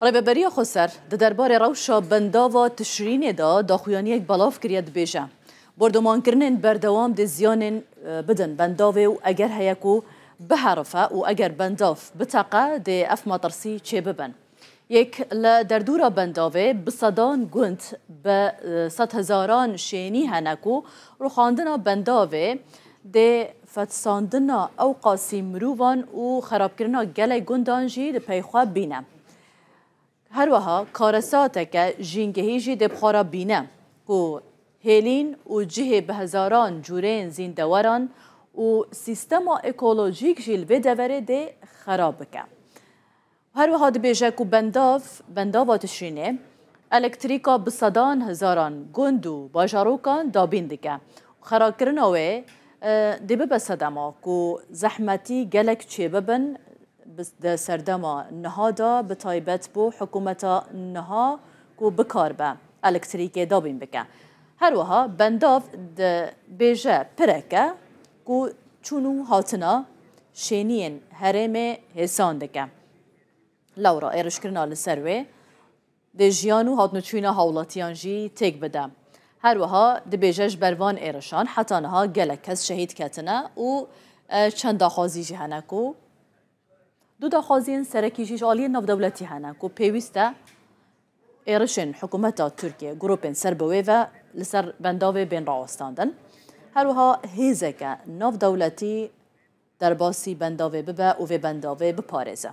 ڕێبەبەریە خۆسەر دە دەربارەی ڕەوشە بەنداوە تشرینێدا داخویانیەک بەڵاو کریە دبێژە بردۆمانکردنên بەردەوام دێ زیانên بدن بەنداوێ و ئەگەر هەیەک و بهەڕفە و ئەگەر بەنداف بتەقە دێ ئەف مەترسی چێ ببن یەک لە دەردورە بەنداوێ بسەدان گوند بە سەد هەزاران شێنی هەنەک و ڕوخاندنە بەنداوێ دێ فەتساندنە ئەو قاسی مرۆڤان و خەرابکردنە gelek gundan jî li peyxwe bîne. هەروەها کارەساتێکە ژینگەهی jî dê bixwara bîne ku hêlîn û cihê bi hezaran cûreyên zîndeweran û sîstema ekolojîk jî li vê deverê dê xerab bike. Herwiha dibêje ku bendava tişrînê elektrîka bi sedan hezaran gund û bajarokan dabîn dike. Xerakirina wê dê bibe sedema ku zehmetî gelek çêbibin د سردما نها دا به تایبەت بۆ حکوومەتە نها و بکار بە ئەلکتریکێ دابین بکە. هەروەها بەنداv بێژە pireke ku çûn û hatina şêniyên herêmê hêsan dike. Lewra êrişkirina li ser wê dê jiyan û hatinoçûna hewlatiyan jî têk bide. Herwiha dibêje ji ber van êrişan heta niha gelek kes şehîd ketine û çend daxwazî jî hene ku دو داخوازین سرکی جیش عالی نافدولتی هنه که پیوسته ایرشن حکومت ترکیه گروپین سربوی و لسر بنداوی بین راوستاندن هروها هیزه که نافدولتی در باسی بنداوی ببه و بنداوی بپارزه